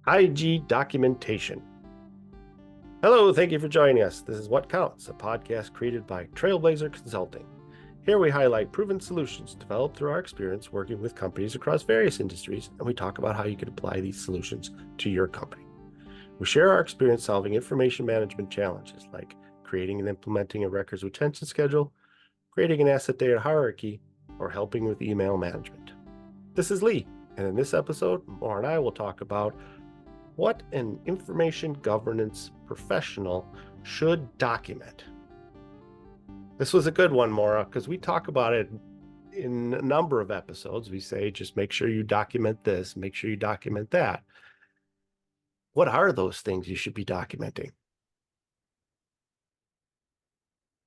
IG documentation. Hello, thank you for joining us. This is What Counts, a podcast created by Trailblazer Consulting. Here we highlight proven solutions developed through our experience working with companies across various industries, and we talk about how you can apply these solutions to your company. We share our experience solving information management challenges like creating and implementing a records retention schedule, creating an asset data hierarchy, or helping with email management. This is Lee, and in this episode, Maura and I will talk about what an information governance professional should document. This was a good one, Maura, because we talk about it in a number of episodes. We say, just make sure you document this, make sure you document that. What are those things you should be documenting?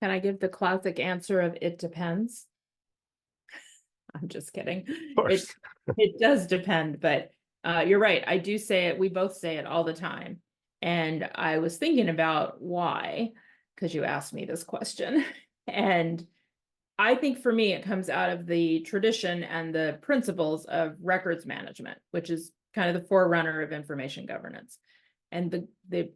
Can I give the classic answer of it depends? I'm just kidding. Of course. It does depend, but you're right. I do say it. We both say it all the time. And I was thinking about why, because you asked me this question. And I think for me, it comes out of the tradition and the principles of records management, which is kind of the forerunner of information governance. And the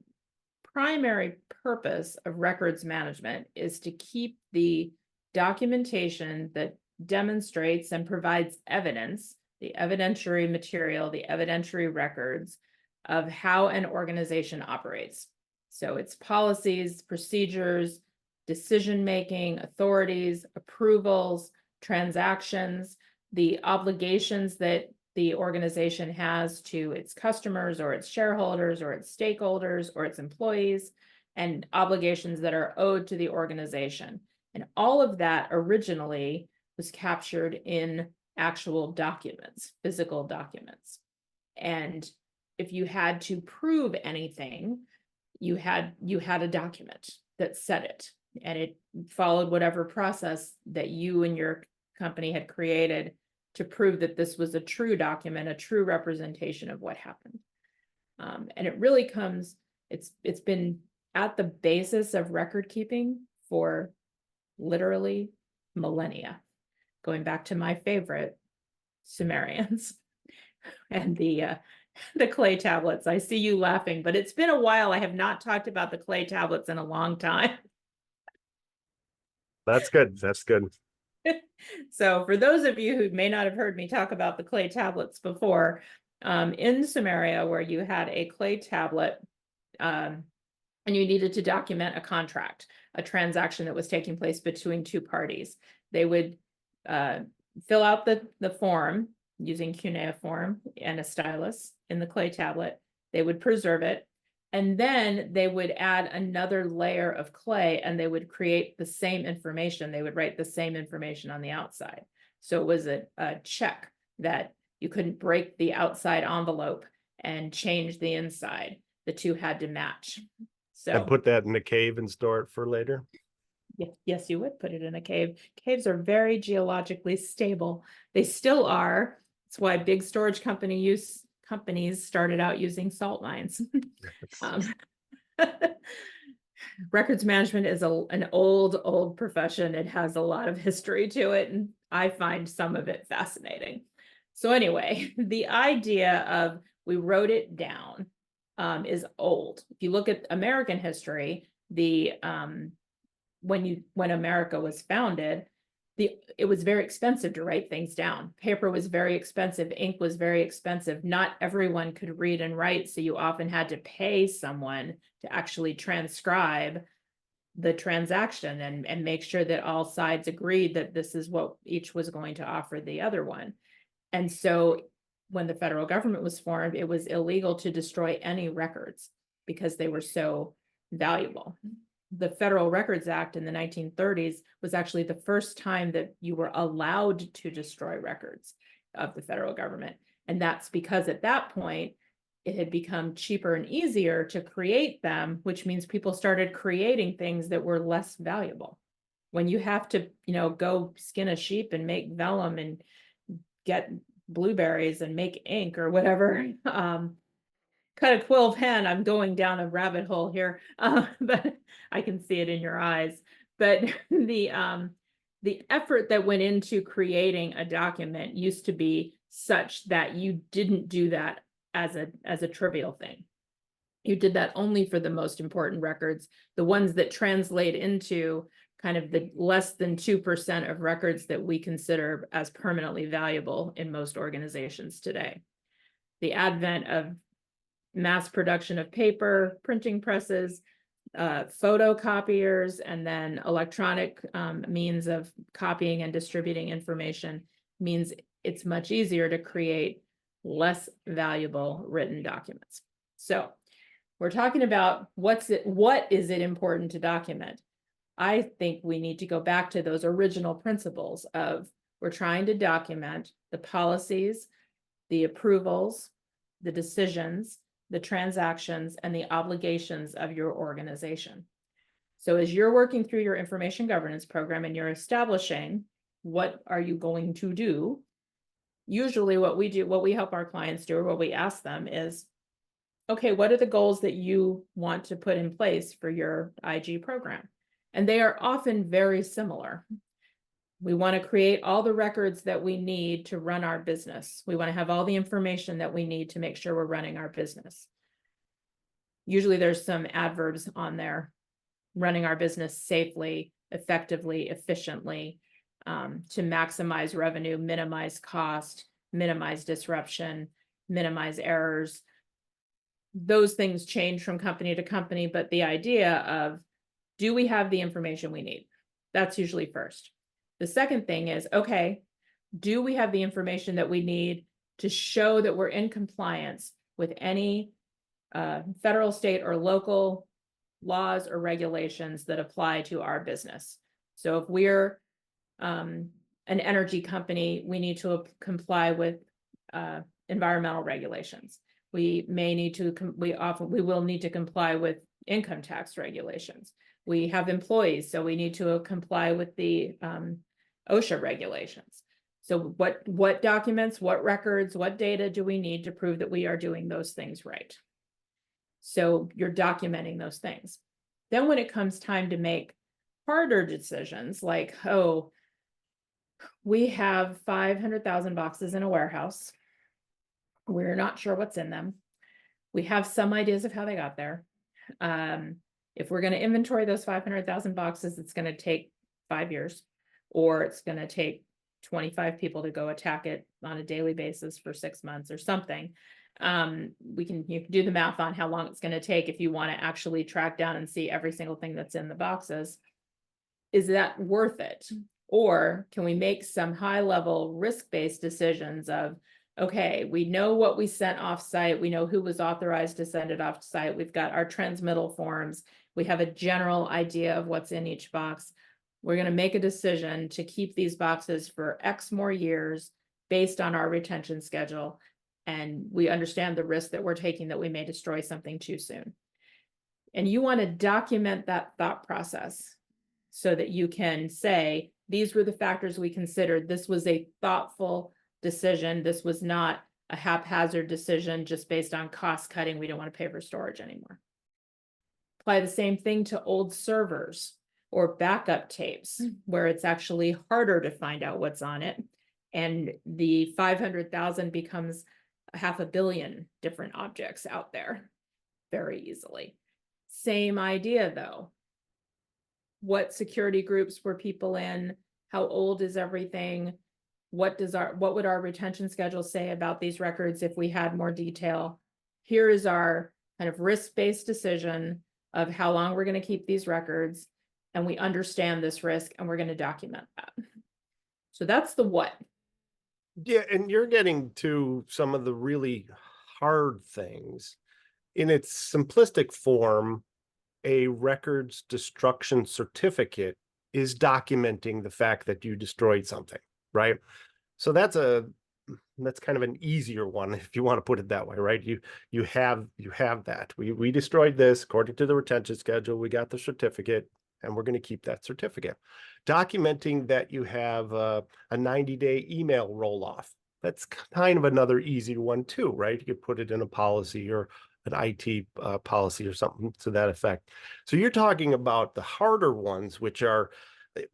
primary purpose of records management is to keep the documentation that demonstrates and provides evidence, the evidentiary material, the evidentiary records of how an organization operates. So it's policies, procedures, decision-making, authorities, approvals, transactions, the obligations that the organization has to its customers or its shareholders or its stakeholders or its employees, and obligations that are owed to the organization. And all of that originally was captured in actual documents, physical documents. And if you had to prove anything, you had a document that said it, and it followed whatever process that you and your company had created to prove that this was a true document, a true representation of what happened. And it really comes, it's been at the basis of record keeping for literally millennia, going back to my favorite, Sumerians and the clay tablets. I see you laughing, but it's been a while. I have not talked about the clay tablets in a long time. That's good. That's good. So for those of you who may not have heard me talk about the clay tablets before, in Sumeria, where you had a clay tablet, and you needed to document a contract, a transaction that was taking place between two parties, they would fill out the form using cuneiform and a stylus in the clay tablet. They would preserve it, and then they would add another layer of clay, and they would create the same information. They would write the same information on the outside. So it was a check that you couldn't break the outside envelope and change the inside. The two had to match. So, and put that in a cave and store it for later? Yes, you would put it in a cave. Caves are very geologically stable. They still are. That's why big storage companies started out using salt mines. Records management is an old profession. It has a lot of history to it, and I find some of it fascinating. So anyway, the idea of we wrote it down is old. If you look at American history, when America was founded, it was very expensive to write things down. Paper was very expensive. Ink was very expensive. Not everyone could read and write, so you often had to pay someone to actually transcribe the transaction and make sure that all sides agreed that this is what each was going to offer the other one. And so when the federal government was formed, it was illegal to destroy any records because they were so valuable. The Federal Records Act in the 1930s was actually the first time that you were allowed to destroy records of the federal government. And that's because at that point, it had become cheaper and easier to create them, which means people started creating things that were less valuable. When you have to, go skin a sheep and make vellum and get blueberries and make ink or whatever, cut a quill pen. I'm going down a rabbit hole here, but I can see it in your eyes. But the effort that went into creating a document used to be such that you didn't do that as a trivial thing. You did that only for the most important records, the ones that translate into kind of the less than 2% of records that we consider as permanently valuable in most organizations today. The advent of mass production of paper, printing presses, photocopiers, and then electronic means of copying and distributing information means it's much easier to create less valuable written documents. So we're talking about what is it important to document? I think we need to go back to those original principles of we're trying to document the policies, the approvals, the decisions, the transactions, and the obligations of your organization. So as you're working through your information governance program and you're establishing what are you going to do, usually what we help our clients do, or what we ask them is, okay, what are the goals that you want to put in place for your IG program? And they are often very similar. We want to create all the records that we need to run our business. We want to have all the information that we need to make sure we're running our business. Usually there's some adverbs on there: running our business safely, effectively, efficiently, to maximize revenue, minimize cost, minimize disruption, minimize errors. Those things change from company to company, but the idea of, do we have the information we need? That's usually first. The second thing is, okay, do we have the information that we need to show that we're in compliance with any federal, state, or local laws or regulations that apply to our business? So if we're an energy company, we need to comply with environmental regulations. We may need to, we will need to comply with income tax regulations. We have employees, so we need to comply with the OSHA regulations. So what documents, what records, what data do we need to prove that we are doing those things right? So you're documenting those things. Then when it comes time to make harder decisions, like, oh, we have 500,000 boxes in a warehouse. We're not sure what's in them. We have some ideas of how they got there. If we're going to inventory those 500,000 boxes, it's going to take 5 years, or it's going to take 25 people to go attack it on a daily basis for 6 months or something. You can do the math on how long it's going to take if you want to actually track down and see every single thing that's in the boxes. Is that worth it? Or can we make some high-level risk-based decisions of, okay, we know what we sent off-site, we know who was authorized to send it off-site, we've got our transmittal forms, we have a general idea of what's in each box. We're going to make a decision to keep these boxes for X more years based on our retention schedule, and we understand the risk that we're taking that we may destroy something too soon. And you want to document that thought process so that you can say, these were the factors we considered. This was a thoughtful decision. This was not a haphazard decision just based on cost cutting. We don't want to pay for storage anymore. Apply the same thing to old servers or backup tapes, where it's actually harder to find out what's on it. And the 500,000 becomes 500 million different objects out there very easily. Same idea though. What security groups were people in? How old is everything? What would our retention schedule say about these records if we had more detail? Here is our kind of risk-based decision of how long we're going to keep these records, and we understand this risk, and we're going to document that. So that's the what. Yeah, and you're getting to some of the really hard things. In its simplistic form, a records destruction certificate is documenting the fact that you destroyed something, right? So that's kind of an easier one, if you want to put it that way, right? You have that. We destroyed this according to the retention schedule. We got the certificate, and we're going to keep that certificate. Documenting that you have a 90-day email roll-off. That's kind of another easy one too, right? You could put it in a policy or an IT policy or something to that effect. So you're talking about the harder ones, which are,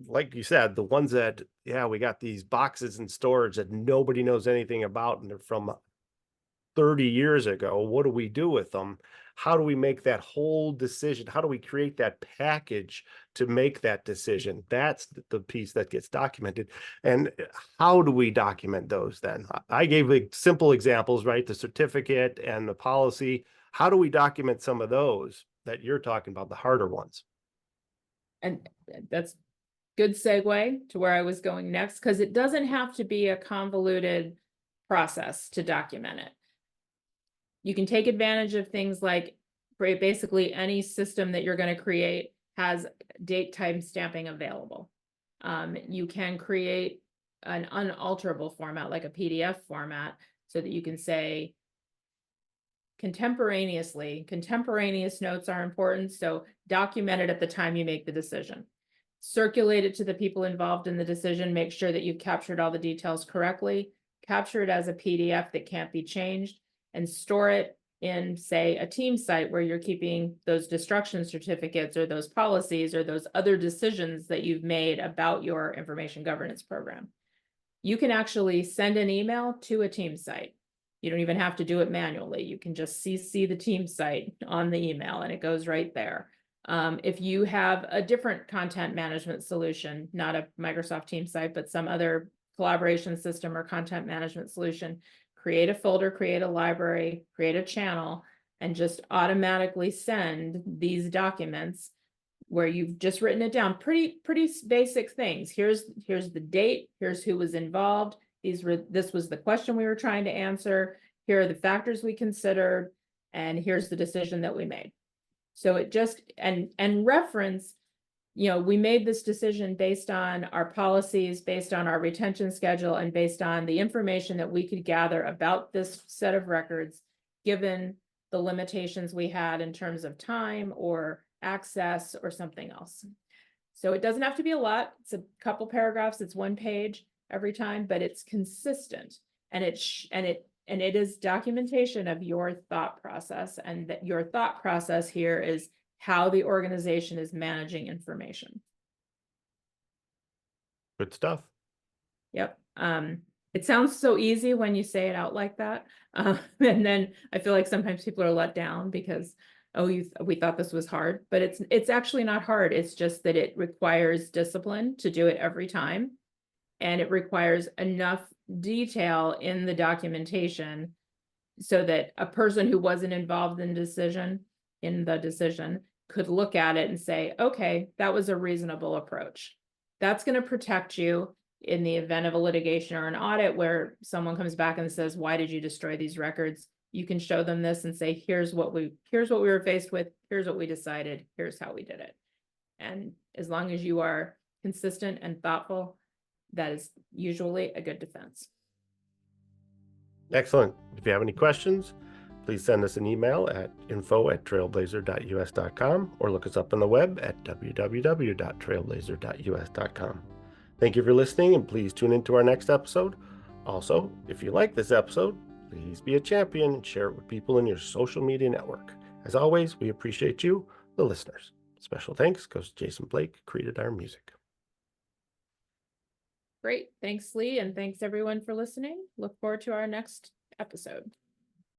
like you said, the ones that, yeah, we got these boxes in storage that nobody knows anything about, and they're from 30 years ago. What do we do with them? How do we make that whole decision? How do we create that package to make that decision? That's the piece that gets documented. And how do we document those then? I gave like simple examples, right? The certificate and the policy. How do we document some of those that you're talking about, the harder ones? And that's good segue to where I was going next, because it doesn't have to be a convoluted process to document it. You can take advantage of things like basically any system that you're going to create has date time stamping available. You can create an unalterable format like a PDF format so that you can say contemporaneous notes are important. So document it at the time you make the decision. Circulate it to the people involved in the decision. Make sure that you've captured all the details correctly. Capture it as a PDF that can't be changed, and store it in, say, a team site where you're keeping those destruction certificates or those policies or those other decisions that you've made about your information governance program. You can actually send an email to a team site. You don't even have to do it manually. You can just CC the team site on the email and it goes right there. If you have a different content management solution, not a Microsoft Teams site, but some other collaboration system or content management solution, create a folder, create a library, create a channel, and just automatically send these documents where you've just written it down. Pretty basic things. Here's the date, here's who was involved, this was the question we were trying to answer, here are the factors we considered, and here's the decision that we made. So it just, and reference, we made this decision based on our policies, based on our retention schedule, and based on the information that we could gather about this set of records, given the limitations we had in terms of time or access or something else. So it doesn't have to be a lot. It's a couple paragraphs. It's one page every time, but it's consistent, and it is documentation of your thought process, and that your thought process here is how the organization is managing information. Good stuff. Yep. It sounds so easy when you say it out like that. And then I feel like sometimes people are let down because, oh, we thought this was hard, but it's actually not hard. It's just that it requires discipline to do it every time. And it requires enough detail in the documentation so that a person who wasn't involved in the decision could look at it and say, okay, that was a reasonable approach. That's going to protect you in the event of a litigation or an audit where someone comes back and says, why did you destroy these records? You can show them this and say, here's what we were faced with, here's what we decided, here's how we did it. And as long as you are consistent and thoughtful, that is usually a good defense. Excellent. If you have any questions, please send us an email at info@trailblazer.us.com or look us up on the web at www.trailblazer.us.com. Thank you for listening, and please tune into our next episode. Also, if you like this episode, please be a champion and share it with people in your social media network. As always, we appreciate you, the listeners. Special thanks goes to Jason Blake, who created our music. Great. Thanks, Lee. And thanks everyone for listening. Look forward to our next episode.